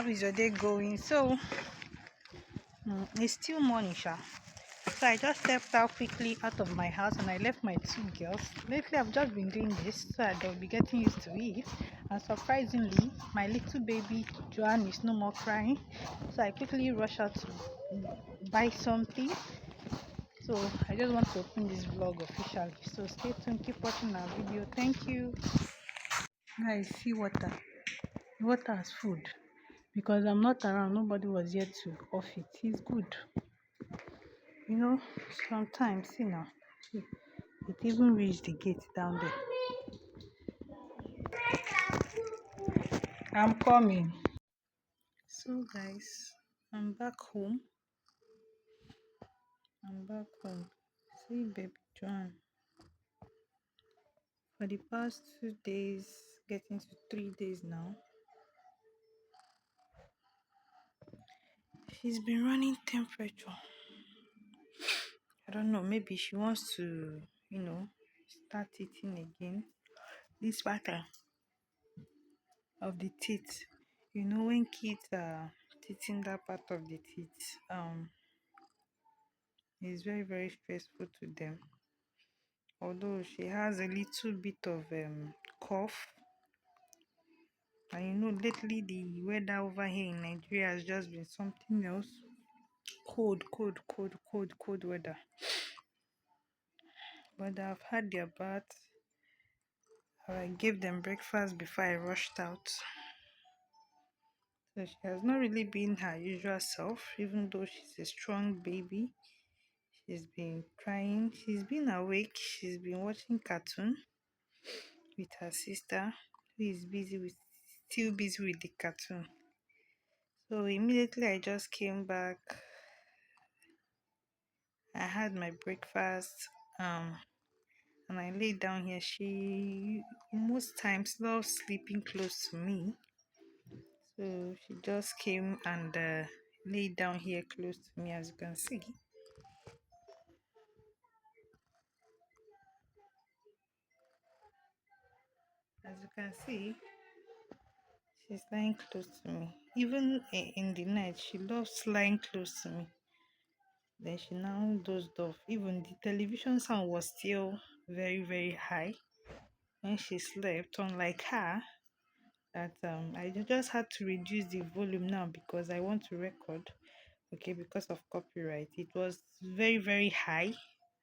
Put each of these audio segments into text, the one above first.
How is your day going? So it's still morning, sha. So I just stepped out quickly out of my house and I left my two girls. Lately I've just been doing this so that they'll be getting used to it. And surprisingly, my little baby Joanne is no more crying. So I quickly rush out to buy something. So I just want to open this vlog officially. So stay tuned, keep watching our video. Thank you. Guys, see water. Water as food. Because I'm not around, nobody was here to off it. It's good. You know, sometimes, see, it even reached the gate down there. I'm coming. So guys, I'm back home. See baby Joan. For the past 2 days, getting to 3 days now, she's been running temperature. I don't know, maybe she wants to, start eating again. This pattern of the teeth. When kids are teething that part of the teeth, it's very, very stressful to them. Although she has a little bit of cough. And lately the weather over here in Nigeria has just been something else. Cold weather. But I've had their bath. I gave them breakfast before I rushed out. So she has not really been her usual self, even though she's a strong baby. She's been crying. She's been awake. She's been watching cartoon with her sister, who is still busy with the cartoon. So immediately I just came back. I had my breakfast, and I laid down here. She most times loves sleeping close to me, so she just came and laid down here close to me, as you can see. As you can see, she's lying close to me. Even in the night, she loves lying close to me. Then she now dozed off. Even the television sound was still very, very high when she slept, unlike her, that I just had to reduce the volume now because I want to record. Okay, because of copyright. It was very, very high.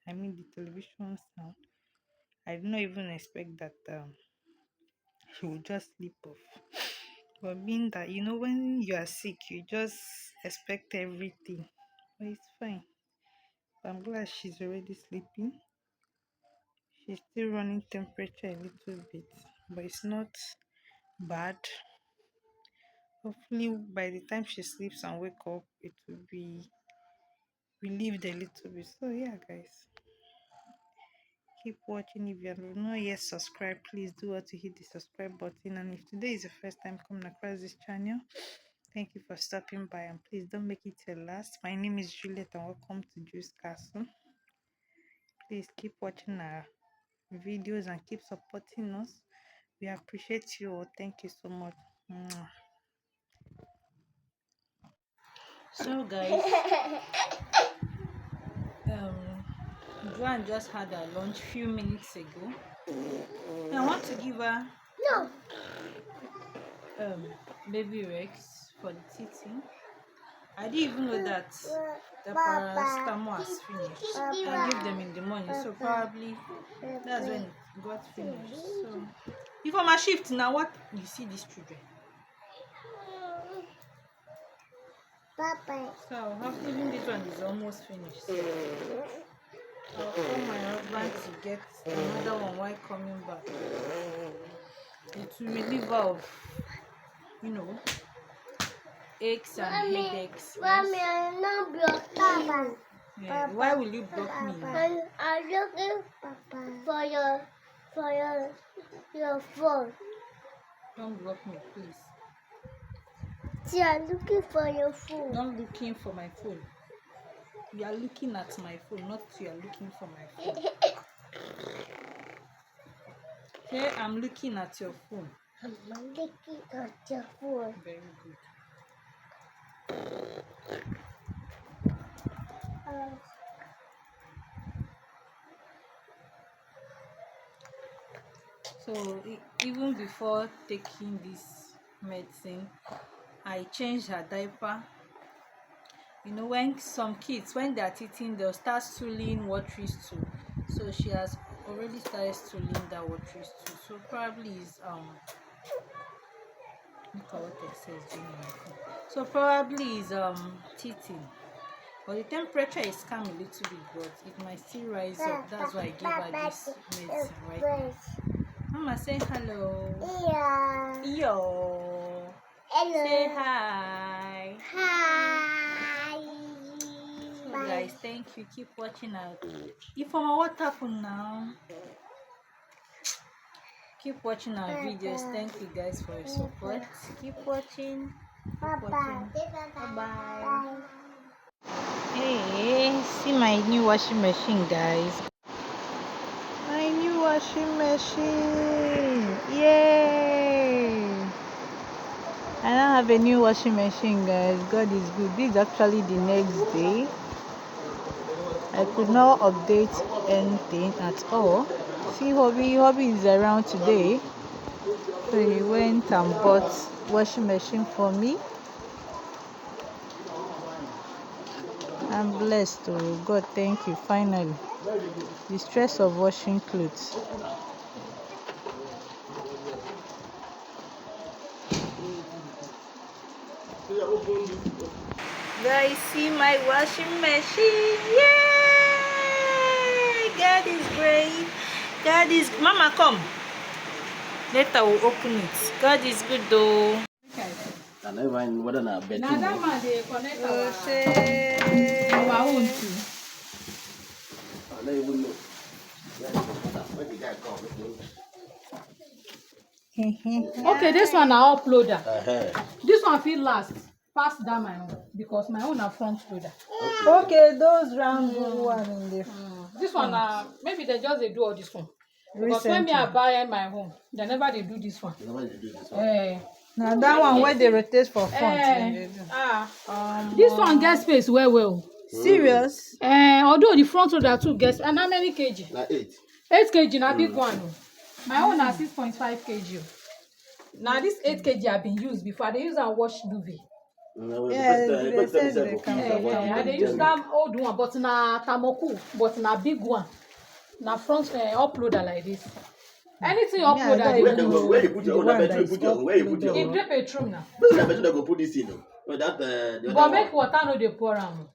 I mean, the television sound. I did not even expect that she would just sleep off. But being that, when you are sick, you just expect everything. But it's fine. I'm glad she's already sleeping. She's still running temperature a little bit, but it's not bad. Hopefully, by the time she sleeps and wake up, it will be relieved a little bit. So yeah, guys, keep watching. If you have not yet subscribed, please do what to hit the subscribe button. And if today is the first time coming across this channel, thank you for stopping by, and please don't make it till last. My name is Juliet and welcome to Juice Castle. Please keep watching our videos and keep supporting us. We appreciate you all. Thank you so much. So guys, Joanne just had her lunch few minutes ago. I want to give her baby Rex for the teething. I didn't even know that the paracetamol was finished. I gave them in the morning, so probably that's when it got finished. So before my shift now, what you see these children? So after even this one is almost finished. So I'll call my husband to get another one while coming back. It will relieve her of, aches and headaches. Mommy, I'm not block Papa. Yeah. Why will you block me? I'm looking for your phone. Don't block me, please. See, I'm looking for your phone. Don't looking for my phone. You are looking at my phone, not you are looking for my phone. Hey, I'm looking at your phone. I'm looking at your phone. Very good. So even before taking this medicine, I changed her diaper. You know, when some kids, when they are teething, they'll start stooling watery stool. So she has already started stooling that watery stool. So probably is look at what it says doing on my phone. So probably is teething. But the temperature is calm a little bit, but it might still rise up. That's why I gave her this medicine right now. Mama, say hello. Yeah. Yo. Hello. Say hi. Hi. So guys, thank you. Keep watching out. If what happened now? Keep watching our videos. Thank you guys for your support. Keep watching. Keep watching. Bye bye. Hey, see my new washing machine, guys. My new washing machine. Yay! I now have a new washing machine, guys. God is good. This is actually the next day. I could not update anything at all. See, hubby is around today, so he went and bought washing machine for me. I'm blessed. Oh God, thank you. Finally, the stress of washing clothes. Guys, see my washing machine. Yay! God is great. God is. Mama, come. Later we'll open it. God is good though. I never even whether na bedroom. Now that man they connect our own too. I don't even know. When the guy come, Okay, this one I uploader. uh-huh. This one feel last. Pass that my own because my own are front loader. Okay, those round one in the This one maybe they just they do all this one. Because when me I buy my home, they never they do this one. Nobody do this one. now that one where they rotate for front. This one gets space well. Serious? Although the front loader too gets and how many kg? Na 8. 8 kg na big one. My own are 6.5 kg. Now this 8 kg have been used before. They use and wash duvet. Yeah, they said they can. I dey use that old one, but na tamoku, but na big one. Na front uploader like this. Anything uploader Where dey use. you put your own bedroom, you put your own. Where you put your In own? the bedroom now. Where the bedroom they go put this in? No, that the But other make one. water no dey pour am.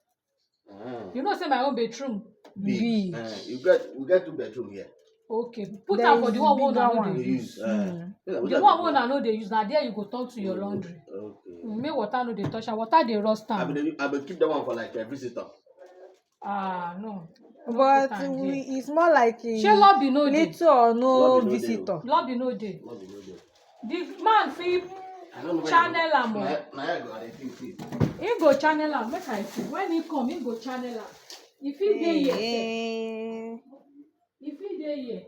You know say my own bedroom Big. We get 2 bedroom here. okay. Put am for the one wey una no We dey use. use. The one wey una no dey use na there you go turn to your laundry. Okay. Make water no dey touch am. Water dey rust I am. will keep that one for like a visitor. No. But it's more like Shey lobby no dey. little or no Lobby no dey. visitor. Lobby no dey. Lobby no dey. The man fit I don't know where channel am o. Na I go at the thing. He go channel am make I see. When he come, he go channel am. If he dey here, if he dey here.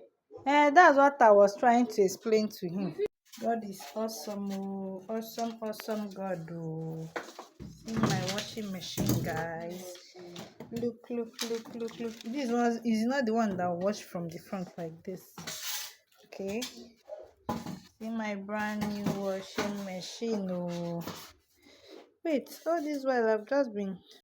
That's what I was trying to explain to him. God is awesome, oh. Awesome God, oh. See my washing machine, guys. Look. This one is not the one that wash from the front like this. Okay. See my brand new washing machine, oh. Wait, all this while I've just been